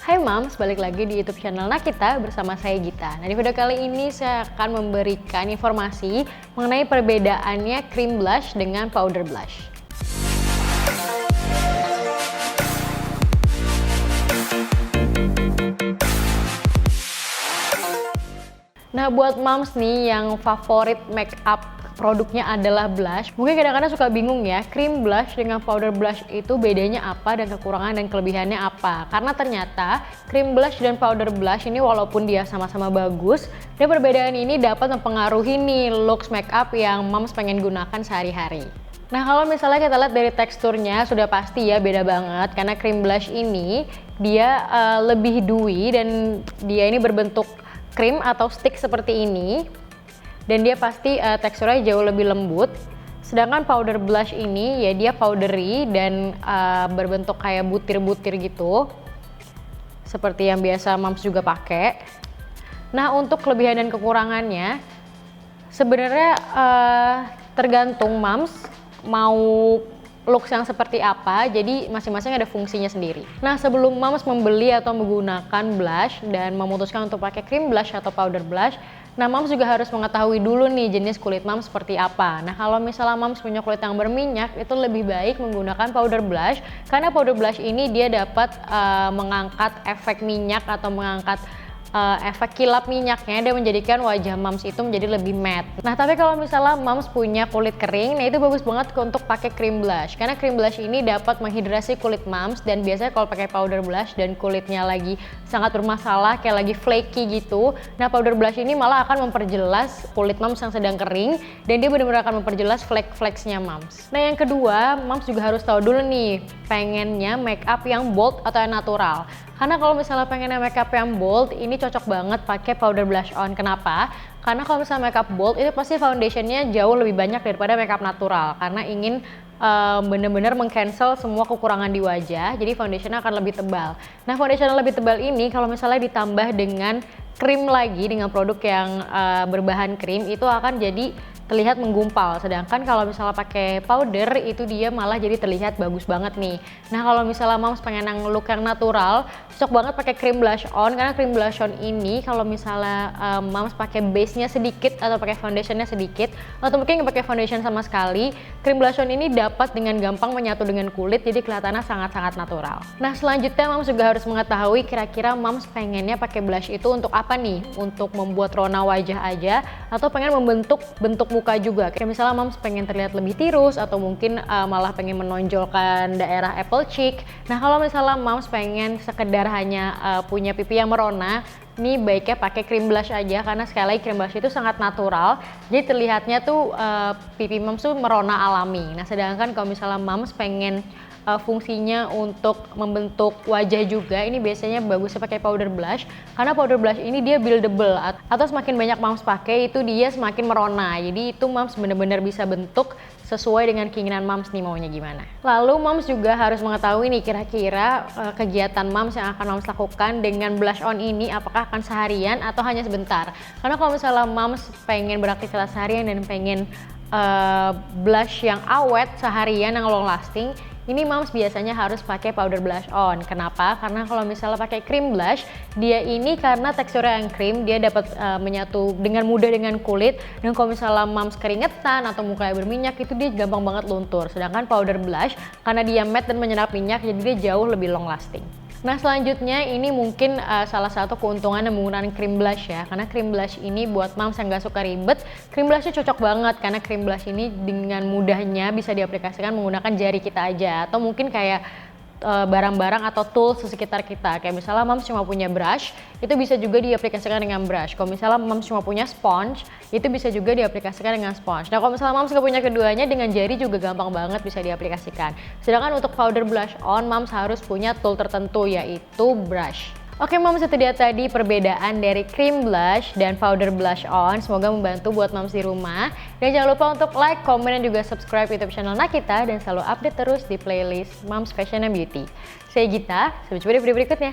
Hai Mams, balik lagi di YouTube channel Nakita bersama saya Gita. Nah, di video kali ini saya akan memberikan informasi mengenai perbedaannya cream blush dengan powder blush. Nah, buat Mams nih yang favorit makeup produknya adalah blush, mungkin kadang-kadang suka bingung ya, cream blush dengan powder blush itu bedanya apa dan kekurangan dan kelebihannya apa. Karena ternyata cream blush dan powder blush ini walaupun dia sama-sama bagus, dan perbedaan ini dapat mempengaruhi nih looks makeup yang Mams pengen gunakan sehari-hari. Nah, kalau misalnya kita lihat dari teksturnya sudah pasti ya beda banget, karena cream blush ini dia lebih dewy dan dia ini berbentuk krim atau stick seperti ini. Dan dia pasti teksturnya jauh lebih lembut. Sedangkan powder blush ini ya dia powdery dan berbentuk kayak butir-butir gitu. Seperti yang biasa Mams juga pakai. Nah, untuk kelebihan dan kekurangannya sebenarnya tergantung Mams mau looks yang seperti apa, jadi masing-masing ada fungsinya sendiri. Nah, sebelum Mams membeli atau menggunakan blush dan memutuskan untuk pakai cream blush atau powder blush, nah Mams juga harus mengetahui dulu nih jenis kulit Mams seperti apa. Nah, kalau misalnya Mams punya kulit yang berminyak, itu lebih baik menggunakan powder blush, karena powder blush ini dia dapat mengangkat efek minyak atau mengangkat efek kilap minyaknya dan menjadikan wajah Mams itu menjadi lebih matte. Nah, tapi kalau misalnya Mams punya kulit kering, nah itu bagus banget untuk pakai cream blush, karena cream blush ini dapat menghidrasi kulit Mams. Dan biasanya kalau pakai powder blush dan kulitnya lagi sangat bermasalah kayak lagi flaky gitu, nah powder blush ini malah akan memperjelas kulit Mams yang sedang kering, dan dia benar-benar akan memperjelas flake-flakesnya Mams. Nah, yang kedua, Mams juga harus tahu dulu nih pengennya makeup yang bold atau yang natural. Karena kalau misalnya pengennya makeup yang bold, ini cocok banget pakai powder blush on. Kenapa? Karena kalau misalnya makeup bold itu pasti foundationnya jauh lebih banyak daripada makeup natural. Karena ingin bener-bener meng-cancel semua kekurangan di wajah, jadi foundationnya akan lebih tebal. Nah, foundation yang lebih tebal ini kalau misalnya ditambah dengan krim lagi, dengan produk yang berbahan krim, itu akan jadi terlihat menggumpal. Sedangkan kalau misalnya pakai powder itu dia malah jadi terlihat bagus banget nih. Nah, kalau misalnya Mams pengen yang look yang natural, cocok banget pakai cream blush on, karena cream blush on ini kalau misalnya Mams pakai base-nya sedikit atau pakai foundationnya sedikit, atau mungkin nggak pakai foundation sama sekali, cream blush on ini dapat dengan gampang menyatu dengan kulit, jadi kelihatannya sangat-sangat natural. Nah, selanjutnya Mams juga harus mengetahui kira-kira Mams pengennya pakai blush itu untuk apa nih? Untuk membuat rona wajah aja, atau pengen membentuk bentuk muka juga. Kayak misalnya Mams pengen terlihat lebih tirus, atau mungkin malah pengen menonjolkan daerah apple cheek. Nah, kalau misalnya Mams pengen sekedar hanya punya pipi yang merona, ini baiknya pakai cream blush aja, karena sekali lagi cream blush itu sangat natural, jadi terlihatnya tuh pipi Mams tuh merona alami. Nah, sedangkan kalau misalnya Mams pengen fungsinya untuk membentuk wajah juga, ini biasanya bagusnya pakai powder blush, karena powder blush ini dia buildable, atau semakin banyak Mams pakai itu dia semakin merona, jadi itu Mams bener-bener bisa bentuk sesuai dengan keinginan Mams nih maunya gimana. Lalu Mams juga harus mengetahui nih kira-kira kegiatan Mams yang akan Mams lakukan dengan blush on ini apakah akan seharian atau hanya sebentar. Karena kalau misalnya Mams pengen beraktivitas seharian dan pengen blush yang awet seharian yang long lasting, ini Mams biasanya harus pakai powder blush on. Kenapa? Karena kalau misalnya pakai cream blush, dia ini karena teksturnya yang krim, dia dapat menyatu dengan mudah dengan kulit. Dan kalau misalnya Mams keringetan atau mukanya berminyak, itu dia gampang banget luntur. Sedangkan powder blush, karena dia matte dan menyerap minyak, jadi dia jauh lebih long lasting. Nah, selanjutnya ini mungkin salah satu keuntungan menggunakan cream blush ya, karena cream blush ini buat Mams yang gak suka ribet, cream blushnya cocok banget, karena cream blush ini dengan mudahnya bisa diaplikasikan menggunakan jari kita aja, atau mungkin kayak barang-barang atau tools di sekitar kita. Kayak misalnya Mams cuma punya brush, itu bisa juga diaplikasikan dengan brush. Kalau misalnya Mams cuma punya sponge, itu bisa juga diaplikasikan dengan sponge. Nah, kalau misalnya Mams nggak punya keduanya, dengan jari juga gampang banget bisa diaplikasikan. Sedangkan untuk powder blush on, Mams harus punya tool tertentu, yaitu brush. Oke Mams, itu dia tadi perbedaan dari cream blush dan powder blush on. Semoga membantu buat Mams di rumah. Dan jangan lupa untuk like, komen, dan juga subscribe YouTube channel Nakita, dan selalu update terus di playlist Mams Fashion and Beauty. Saya Gita, sampai jumpa di video berikutnya.